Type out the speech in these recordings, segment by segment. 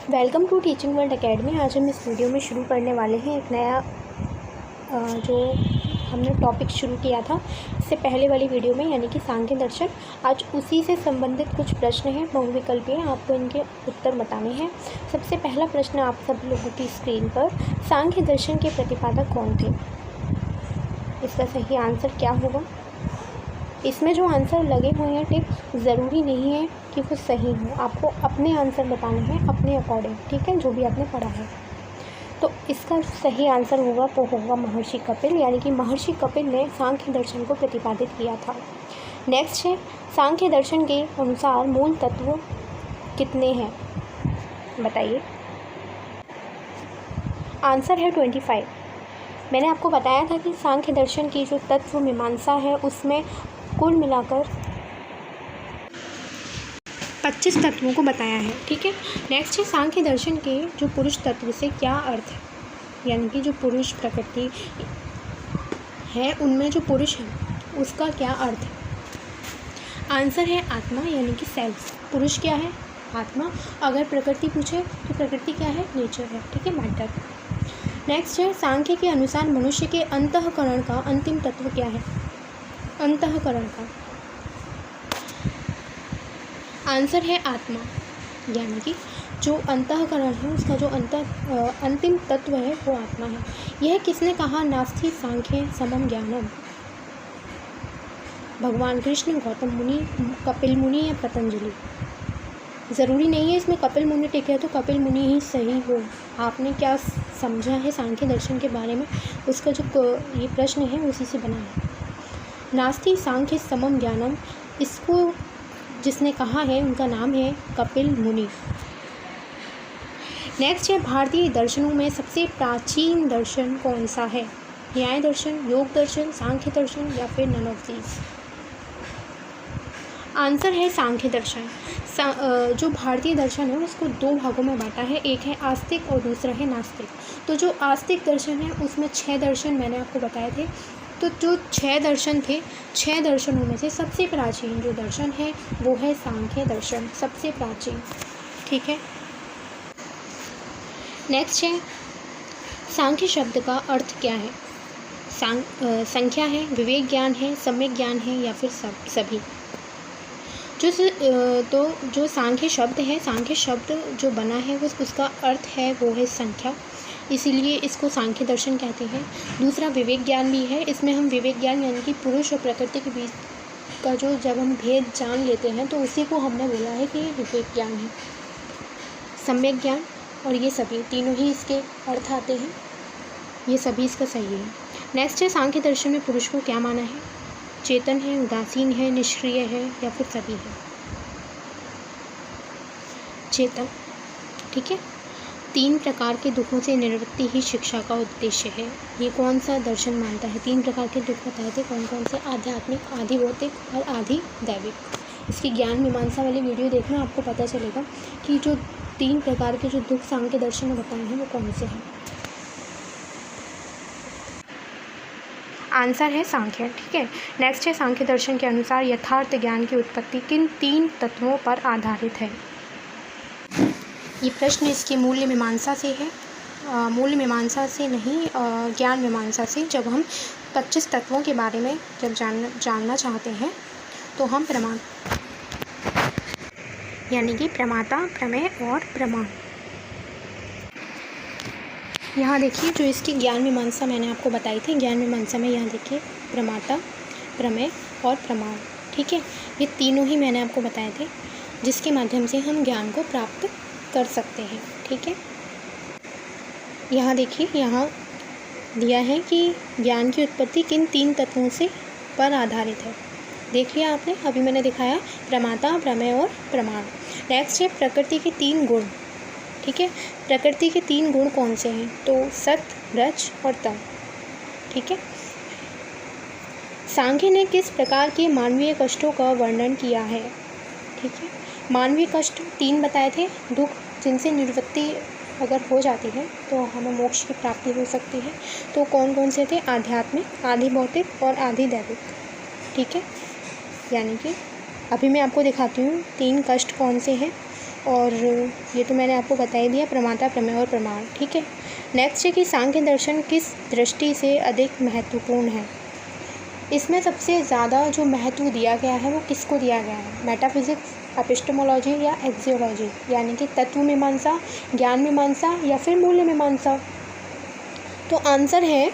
Welcome to teaching world academy. आज हम इस वीडियो में शुरू करने वाले हैं एक नया जो हमने टॉपिक शुरू किया था इससे पहले वाली वीडियो में, यानी कि सांख्य दर्शन। आज उसी से संबंधित कुछ प्रश्न हैं बहुविकल्पीय, आपको इनके उत्तर बताने हैं। सबसे पहला प्रश्न आप सब लोगों की स्क्रीन पर, सांख्य दर्शन के प्रतिपादक कौन थे? इसका सही आंसर क्या होगा? इसमें जो आंसर लगे हुए हैं टिक, ज़रूरी नहीं है कि वो सही हो, आपको अपने आंसर बताने हैं अपने अकॉर्डिंग, ठीक है, जो भी आपने पढ़ा है। तो इसका सही आंसर होगा वो होगा महर्षि कपिल, यानी कि महर्षि कपिल ने सांख्य दर्शन को प्रतिपादित किया था। नेक्स्ट है, सांख्य दर्शन के अनुसार मूल तत्व कितने हैं? बताइए। आंसर है 25। मैंने आपको बताया था कि सांख्य दर्शन की जो तत्व मीमांसा है उसमें कुल मिलाकर 25 तत्वों को बताया है, ठीक है। नेक्स्ट है, सांख्य दर्शन के जो पुरुष तत्व से क्या अर्थ है, यानी कि जो पुरुष प्रकृति है उनमें जो पुरुष है उसका क्या अर्थ है? आंसर है आत्मा, यानी कि सेल्फ। पुरुष क्या है? आत्मा। अगर प्रकृति पूछे तो प्रकृति क्या है? नेचर है, ठीक है, मैटर। नेक्स्ट है, सांख्य के अनुसार मनुष्य के अंतःकरण का अंतिम तत्व क्या है? अंतःकरण का आंसर है आत्मा, यानी कि जो अंतःकरण है उसका जो अंतिम तत्व है वो आत्मा है। यह किसने कहा? नास्ति सांख्य समम ज्ञानम। भगवान कृष्ण, गौतम मुनि, कपिल मुनि या पतंजलि? ज़रूरी नहीं है इसमें कपिल मुनि टिके है तो कपिल मुनि ही सही हो। आपने क्या समझा है सांख्य दर्शन के बारे में, उसका जो ये प्रश्न है उसी से बना है। नास्ति सांख्य समम ज्ञानम, इसको जिसने कहा है उनका नाम है कपिल मुनि। नेक्स्ट है, भारतीय दर्शनों में सबसे प्राचीन दर्शन कौन सा है? न्याय दर्शन, योग दर्शन, सांख्य दर्शन या फिर नन ऑफ दीज? आंसर है सांख्य दर्शन। जो भारतीय दर्शन है उसको दो भागों में बांटा है, एक है आस्तिक और दूसरा है नास्तिक। तो जो आस्तिक दर्शन है उसमें 6 दर्शन मैंने आपको बताए थे। तो जो 6 दर्शन थे, 6 दर्शनों में से सबसे प्राचीन जो दर्शन है वो है सांख्य दर्शन, सबसे प्राचीन, ठीक है। नेक्स्ट है, सांख्य शब्द का अर्थ क्या है? संख्या है, विवेक ज्ञान है, सम्यक ज्ञान है या फिर सभी? जो सांख्य शब्द है, सांख्य शब्द जो बना है उसका अर्थ है वो है संख्या, इसीलिए इसको सांख्य दर्शन कहते हैं। दूसरा विवेक ज्ञान भी है, इसमें हम विवेक ज्ञान यानी कि पुरुष और प्रकृति के बीच का जो जब हम भेद जान लेते हैं तो उसी को हमने बोला है कि ये विवेक ज्ञान है। सम्यक ज्ञान और ये सभी तीनों ही इसके अर्थ आते हैं, ये सभी इसका सही है। नेक्स्ट है, सांख्य दर्शन में पुरुष को क्या माना है? चेतन है, उदासीन है, निष्क्रिय है या फिर सभी है? चेतन, ठीक है। 3 प्रकार के दुखों से निवृत्ति ही शिक्षा का उद्देश्य है, ये कौन सा दर्शन मानता है? 3 प्रकार के दुख बताए थे, कौन कौन से? आध्यात्मिक, आधि भौतिक और आधि दैविक। इसकी ज्ञान मीमांसा वाली वीडियो देखना, आपको पता चलेगा कि जो 3 प्रकार के जो दुख सांख्य दर्शन में बताए हैं वो कौन से हैं। आंसर है सांख्य, ठीक है। नेक्स्ट है, सांख्य दर्शन के अनुसार यथार्थ ज्ञान की उत्पत्ति किन 3 तत्वों पर आधारित है? ये प्रश्न इसकी मूल्य मीमांसा से है, मूल्य मीमांसा से नहीं, ज्ञान मीमांसा से। जब हम 25 तत्वों के बारे में जब जानना चाहते हैं तो हम प्रमाण, यानी कि प्रमाता, प्रमेय और प्रमाण। यहाँ देखिए जो इसकी ज्ञान मीमांसा मैंने आपको बताई थी, ज्ञान मीमांसा में यहाँ देखिए प्रमाता, प्रमेय और प्रमाण, ठीक है। ये तीनों ही मैंने आपको बताए थे जिसके माध्यम से हम ज्ञान को प्राप्त कर सकते हैं, ठीक है। यहाँ देखिए, यहाँ दिया है कि ज्ञान की उत्पत्ति किन 3 तत्वों से पर आधारित है। देख लिया आपने, अभी मैंने दिखाया प्रमाता, प्रमेय और प्रमाण। नेक्स्ट है, प्रकृति के 3 गुण, ठीक है। प्रकृति के 3 गुण कौन से हैं? तो सत, रज और तम, ठीक है। सांख्य ने किस प्रकार के मानवीय कष्टों का वर्णन किया है? ठीक है, मानवीय कष्ट 3 बताए थे, दुख जिनसे निवृत्ति अगर हो जाती है तो हमें मोक्ष की प्राप्ति हो सकती है। तो कौन कौन से थे? आध्यात्मिक, आधि भौतिक और आधि दैविक, ठीक है। यानी कि अभी मैं आपको दिखाती हूँ 3 कष्ट कौन से हैं और ये तो मैंने आपको बता ही दिया, प्रमाता, प्रमेय और प्रमाण। ठीक है। नेक्स्ट है कि सांख्य दर्शन किस दृष्टि से अधिक महत्वपूर्ण है। इसमें सबसे ज़्यादा जो महत्व दिया गया है वो किसको दिया गया है, मेटाफिजिक्स, एपिस्टेमोलॉजी या एक्सियोलॉजी, यानी कि तत्व मीमांसा, ज्ञान मीमांसा या फिर मूल्य मीमांसा। तो आंसर है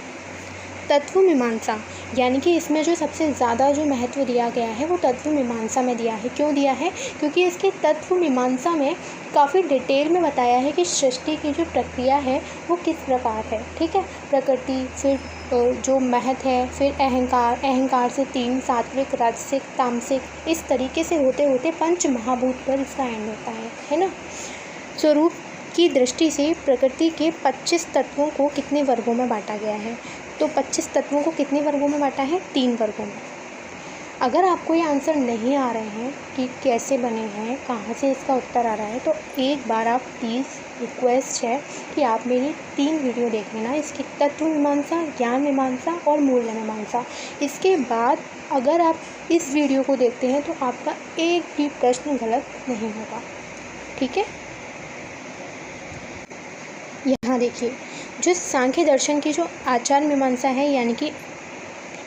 तत्व मीमांसा, यानी कि इसमें जो सबसे ज़्यादा जो महत्व दिया गया है वो तत्व मीमांसा में दिया है। क्यों दिया है, क्योंकि इसके तत्व मीमांसा में काफ़ी डिटेल में बताया है कि सृष्टि की जो प्रक्रिया है वो किस प्रकार है। ठीक है, प्रकृति, फिर जो महत है, फिर अहंकार, अहंकार से 3, सात्विक, राजसिक, तामसिक, इस तरीके से होते होते पंच महाभूत पर इसका एंड होता है ना। स्वरूप की दृष्टि से प्रकृति के 25 तत्वों को कितने वर्गों में बांटा गया है। तो 25 तत्वों को कितने वर्गों में बांटा है, 3 वर्गों में। अगर आपको ये आंसर नहीं आ रहे हैं कि कैसे बने हैं, कहाँ से इसका उत्तर आ रहा है, तो एक बार आप प्लीज़ रिक्वेस्ट है कि आप मेरी 3 वीडियो देख लेना, इसकी तत्व मीमांसा, ज्ञान मीमांसा और मूल्य मीमांसा। इसके बाद अगर आप इस वीडियो को देखते हैं तो आपका एक भी प्रश्न गलत नहीं होगा। ठीक है। यहाँ देखिए, जो सांख्य दर्शन की जो आचार मीमांसा है, यानी कि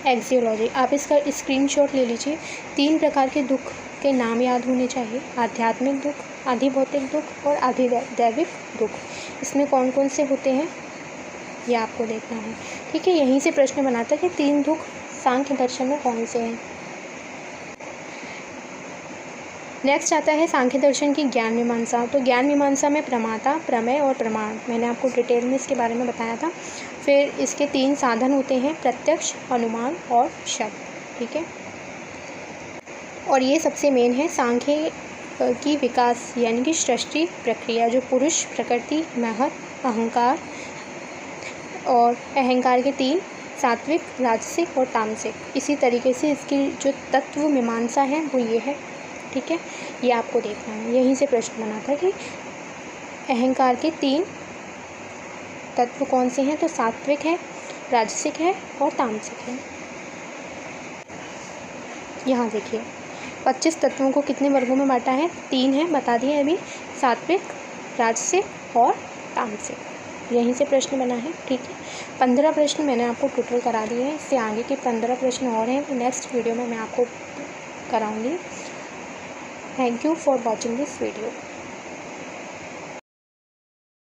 एक्सियोलॉजी, आप इसका स्क्रीनशॉट ले लीजिए। 3 प्रकार के दुख के नाम याद होने चाहिए, आध्यात्मिक दुख, अधिभौतिक दुख और अधिदैविक दुख। इसमें कौन कौन से होते हैं ये आपको देखना है। ठीक है, यहीं से प्रश्न बनाता है कि 3 दुख सांख्य दर्शन में कौन से हैं। नेक्स्ट आता है सांख्य दर्शन की ज्ञान मीमांसा। तो ज्ञान मीमांसा में प्रमाता, प्रमेय और प्रमाण, मैंने आपको डिटेल में इसके बारे में बताया था। फिर इसके 3 साधन होते हैं, प्रत्यक्ष, अनुमान और शब्द। ठीक है, और ये सबसे मेन है सांख्य की विकास, यानी कि सृष्टि प्रक्रिया, जो पुरुष, प्रकृति, महत, अहंकार और अहंकार के 3, सात्विक, राजसिक और तामसिक। इसी तरीके से इसकी जो तत्व मीमांसा है वो ये है। ठीक है, ये आपको देखना है। यहीं से प्रश्न बना था कि अहंकार के 3 तत्व कौन से हैं, तो सात्विक है, राजसिक है और तामसिक है। यहाँ देखिए, 25 तत्वों को कितने वर्गों में बांटा है, 3 है, बता दिए अभी, सात्विक, राजसिक और तामसिक। यहीं से प्रश्न बना है। ठीक है, 15 प्रश्न मैंने आपको टोटल करा दिए हैं। इससे आगे के 15 प्रश्न और हैं, नेक्स्ट वीडियो में मैं आपको कराऊंगी। Thank you for watching this video.